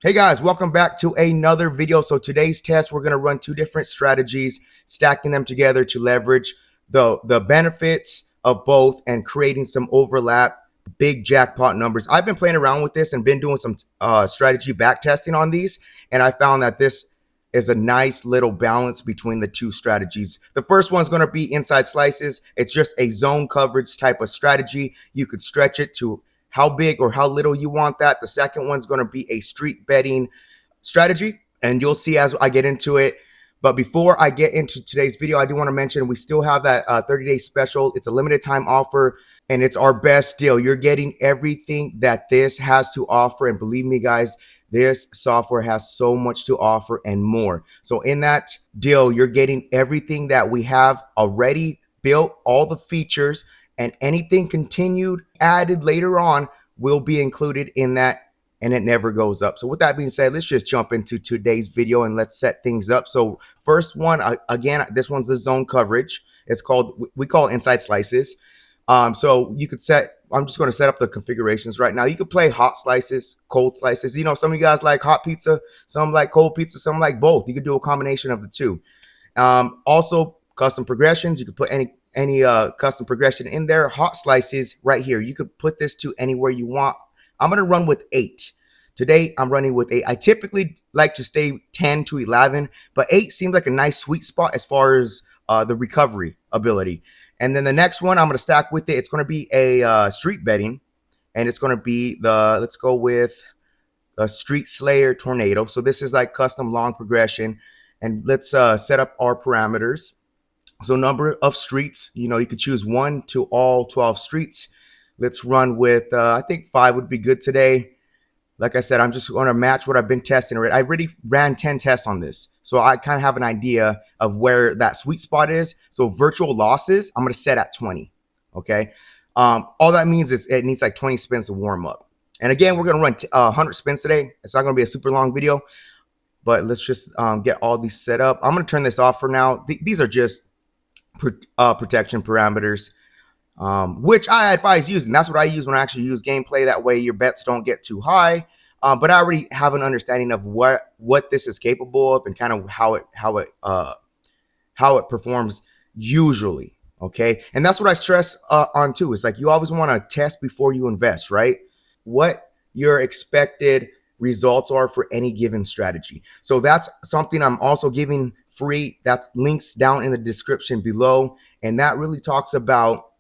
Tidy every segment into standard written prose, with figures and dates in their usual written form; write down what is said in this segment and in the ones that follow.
Hey guys, welcome back to another video. So today's test, we're going to run two different strategies, stacking them together to leverage the benefits of both and creating some overlap, big jackpot numbers. I've been playing around with this and been doing some strategy back testing on these, and I found that this is a nice little balance between the two strategies. The first one's going to be inside slices. It's just a zone coverage type of strategy. You could stretch it to how big or how little you want that. The second one's going to be a street betting strategy, and you'll see as I get into it. But before I get into today's video, I do want to mention we still have that 30-day special. It's a limited time offer, and it's our best deal. You're getting everything that this has to offer, and believe me, guys, this software has so much to offer and more. So in that deal, you're getting everything that we have already built, all the features, and anything continued added later on will be included in that, and it never goes up. So with that being said, let's just jump into today's video and let's set things up. So first one, again, this one's the zone coverage. It's called, we call it inside slices. So you could I'm just going to set up the configurations right now. You could play hot slices, cold slices. You know, some of you guys like hot pizza, some like cold pizza, some like both. You could do a combination of the two. Also, custom progressions. You could put any custom progression in there. Hot slices right here. You could put this to anywhere you want. I'm going to run with 8. Today, I'm running with 8. I typically like to stay 10 to 11, but 8 seems like a nice sweet spot as far as the recovery ability. And then the next one I'm going to stack with it. It's going to be a street betting, and it's going to be let's go with a Street Slayer Tornado. So this is like custom long progression, and let's set up our parameters. So number of streets, you know, you could choose 1 to all 12 streets. Let's run with, I think 5 would be good today. Like I said, I'm just going to match what I've been testing already. I already ran 10 tests on this, so I kind of have an idea of where that sweet spot is. So virtual losses, I'm going to set at 20, okay? All that means is it needs like 20 spins to warm up. And again, we're going to run 100 spins today. It's not going to be a super long video, but let's just get all these set up. I'm going to turn this off for now. These are just protection parameters, which I advise using. That's what I use when I actually use gameplay. That way your bets don't get too high. But I already have an understanding of what this is capable of and kind of how it performs usually. Okay, and that's what I stress on too. It's like you always want to test before you invest, right? What your expected results are for any given strategy. So that's something I'm also giving free. That's links down in the description below, and that really talks about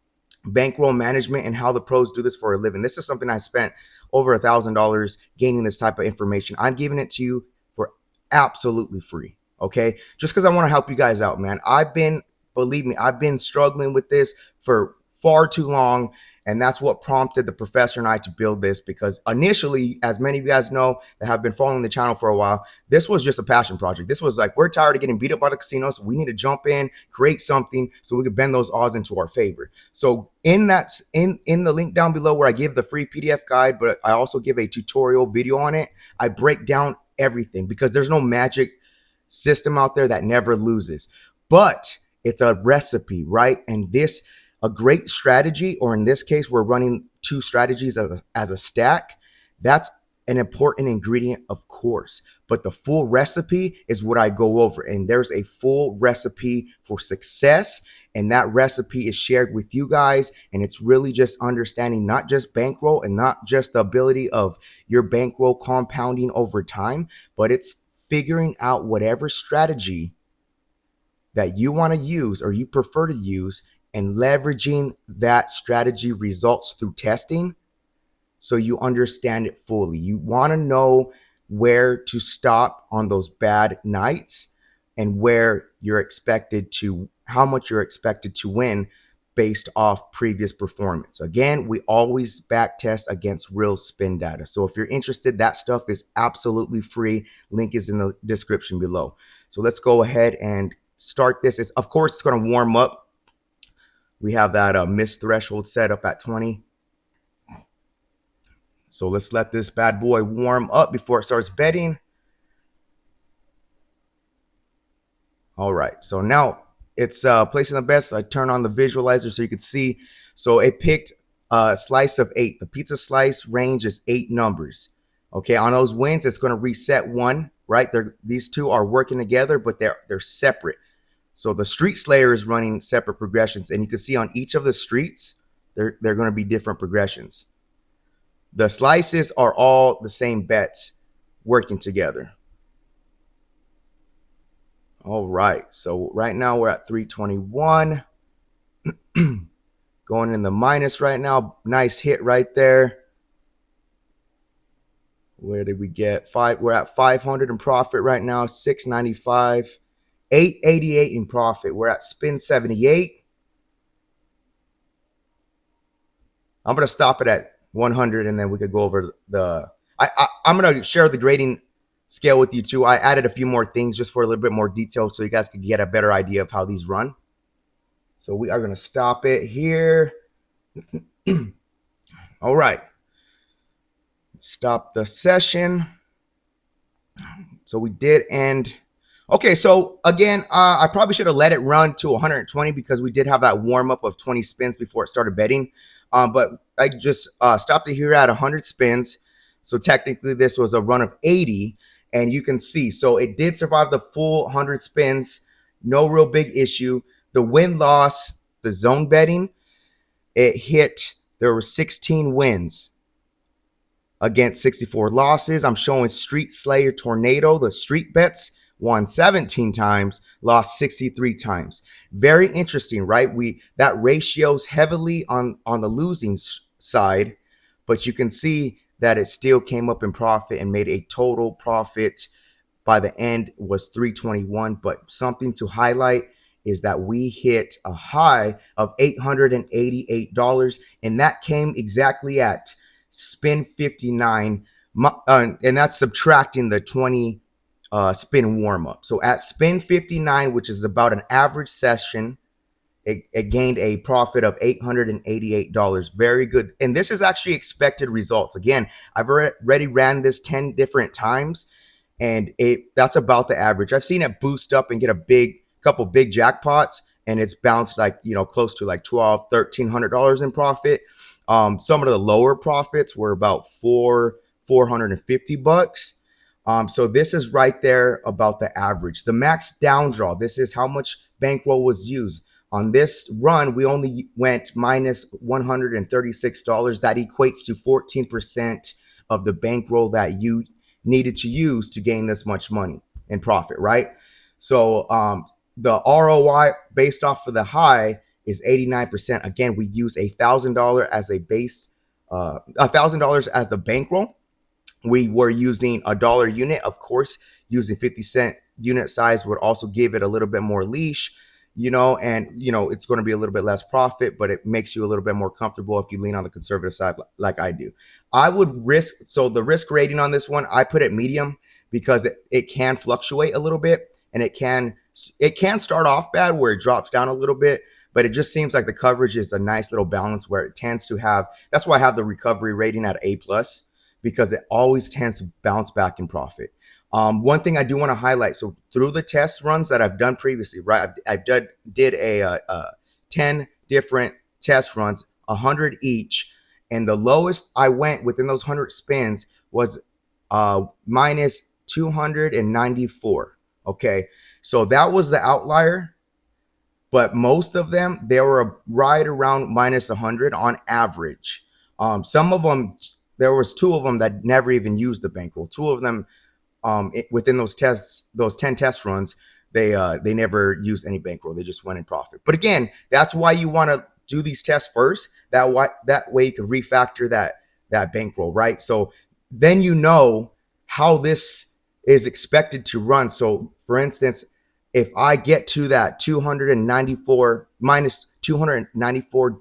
bankroll management and how the pros do this for a living. This is something I spent over $1,000 gaining this type of information. I'm giving it to you for absolutely free, okay? Just because I want to help you guys out, man. Believe me, I've been struggling with this for far too long, and that's what prompted the professor and I to build this, because initially, as many of you guys know that have been following the channel for a while, this was just a passion project. This was like, we're tired of getting beat up by the casinos. We need to jump in, create something so we could bend those odds into our favor. So in the link down below where I give the free PDF guide, but I also give a tutorial video on it, I break down everything, because there's no magic system out there that never loses. But it's a recipe, right? And a great strategy, or in this case, we're running 2 strategies as a stack. That's an important ingredient, of course, but the full recipe is what I go over. And there's a full recipe for success, and that recipe is shared with you guys. And it's really just understanding not just bankroll and not just the ability of your bankroll compounding over time, but it's figuring out whatever strategy that you want to use or you prefer to use, and leveraging that strategy results through testing so you understand it fully. You want to know where to stop on those bad nights and where you're expected to, how much you're expected to win based off previous performance. Again, we always back test against real spin data. So if you're interested, that stuff is absolutely free. Link is in the description below. So let's go ahead and start this. Of course, it's going to warm up. We have that miss threshold set up at 20. So let's let this bad boy warm up before it starts betting. All right, so now it's placing the bets. I turn on the visualizer so you can see. So it picked a slice of 8. The pizza slice range is 8 numbers. Okay, on those wins, it's going to reset one, right? These two are working together, but they're separate. So the Street Slayer is running separate progressions, and you can see on each of the streets, they're going to be different progressions. The slices are all the same bets working together. All right, so right now we're at 321. Going in the minus right now. Nice hit right there. Where did we get? We're at 500 in profit right now. 695. 888 in profit. We're at spin 78. I'm going to stop it at 100, and then we could go over I'm going to share the grading scale with you too. I added a few more things just for a little bit more detail so you guys could get a better idea of how these run. So we are going to stop it here. All right. Stop the session. So we did end. Okay, so again, I probably should have let it run to 120 because we did have that warm up of 20 spins before it started betting. But I just stopped it here at 100 spins. So technically this was a run of 80, and you can see, so it did survive the full 100 spins. No real big issue. The win-loss, the zone betting, it hit, there were 16 wins against 64 losses. I'm showing Street Slayer Tornado, the street bets, won 17 times, lost 63 times. Very interesting, right? That ratio's heavily on the losing side, but you can see that it still came up in profit and made a total profit by the end was 321. But something to highlight is that we hit a high of $888, and that came exactly at spin 59, and that's subtracting the 20 spin warm up. So at spin 59, which is about an average session, it gained a profit of $888. Very good. And this is actually expected results. Again, I've already ran this 10 different times, and that's about the average. I've seen it boost up and get a couple big jackpots, and it's bounced like, close to like $1,200, $1,300 in profit. Some of the lower profits were about $450. So this is right there about the average. The max down draw, this is how much bankroll was used. On this run, we only went minus $136. That equates to 14% of the bankroll that you needed to use to gain this much money in profit, right? So the ROI based off of the high is 89%. Again, we use $1,000 as a base, $1,000 as the bankroll. We were using a dollar unit. Of course, using 50-cent unit size would also give it a little bit more leash, and it's going to be a little bit less profit, but it makes you a little bit more comfortable if you lean on the conservative side like I do. I would so the risk rating on this one, I put it medium because it can fluctuate a little bit, and it can start off bad where it drops down a little bit, but it just seems like the coverage is a nice little balance where it tends to have. That's why I have the recovery rating at A+, because it always tends to bounce back in profit. One thing I do want to highlight, so through the test runs that I've done previously, right, I did a 10 different test runs, 100 each, and the lowest I went within those 100 spins was minus 294. Okay, so that was the outlier, but most of them, they were right around minus 100 on average. Some of them, there was 2 of them that never even used the bankroll. 2 of them, within those 10 test runs, they never used any bankroll. They just went in profit. But again, that's why you want to do these tests first. That way you can refactor that bankroll, right? So then how this is expected to run. So for instance, if I get to that 294 minus 294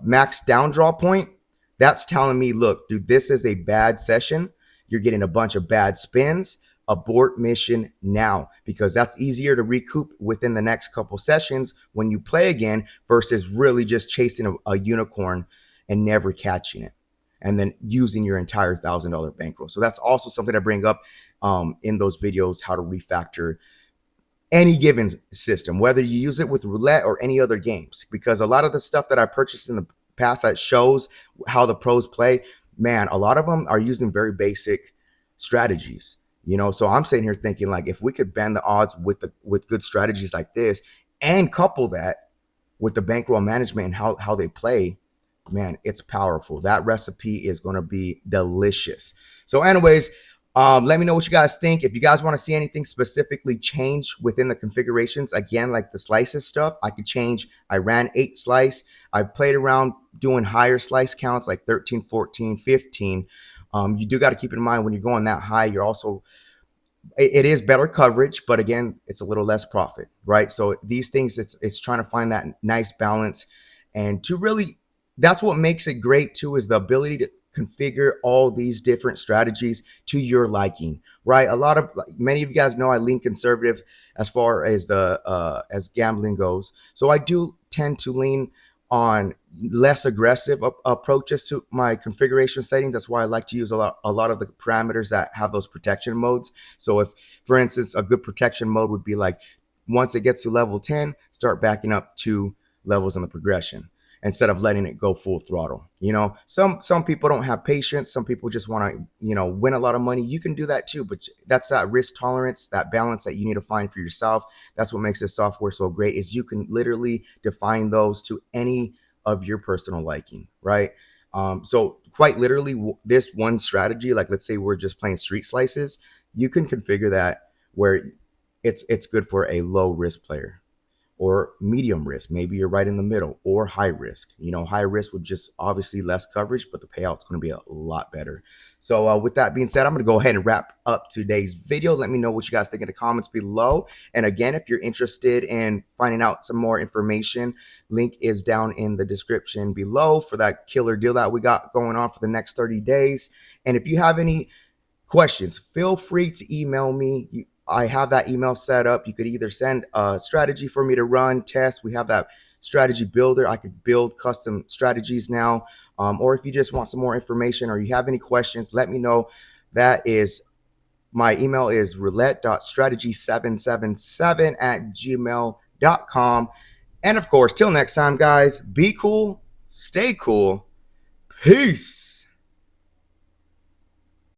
max down draw point, that's telling me, look, dude, this is a bad session. You're getting a bunch of bad spins. Abort mission now, because that's easier to recoup within the next couple sessions when you play again versus really just chasing a unicorn and never catching it and then using your entire $1,000 bankroll. So that's also something I bring up in those videos, how to refactor any given system, whether you use it with roulette or any other games, because a lot of the stuff that I purchased in the past that shows how the pros play, man, a lot of them are using very basic strategies. So I'm sitting here thinking, like, if we could bend the odds with good strategies like this, and couple that with the bankroll management and how they play, man, it's powerful. That recipe is going to be delicious. So anyways, let me know what you guys think. If you guys want to see anything specifically change within the configurations, again, like the slices stuff, I could change. I ran 8 slice. I played around doing higher slice counts like 13, 14, 15. You do got to keep in mind when you're going that high, you're also, it is better coverage, but again, it's a little less profit, right? So these things, it's trying to find that nice balance, and to really, that's what makes it great too, is the ability to configure all these different strategies to your liking, right? Many of you guys know I lean conservative as far as the as gambling goes, so I do tend to lean on less aggressive approaches to my configuration settings. That's why I like to use a lot of the parameters that have those protection modes. So if, for instance, a good protection mode would be like, once it gets to level 10, start backing up 2 levels in the progression instead of letting it go full throttle. Some people don't have patience. Some people just want to, win a lot of money. You can do that too, but that's that risk tolerance, that balance that you need to find for yourself. That's what makes this software so great, is you can literally define those to any of your personal liking, right? So quite literally, this one strategy, like let's say we're just playing street slices, you can configure that where it's good for a low risk player, or medium risk. Maybe you're right in the middle, or high risk. High risk would just obviously less coverage, but the payout's going to be a lot better. So with that being said, I'm going to go ahead and wrap up today's video. Let me know what you guys think in the comments below. And again, if you're interested in finding out some more information, link is down in the description below for that killer deal that we got going on for the next 30 days. And if you have any questions, feel free to email me. I have that email set up. You could either send a strategy for me to run, test. We have that strategy builder. I could build custom strategies now. Or if you just want some more information, or you have any questions, let me know. My email is roulette.strategy777@gmail.com. And of course, till next time, guys, be cool, stay cool. Peace.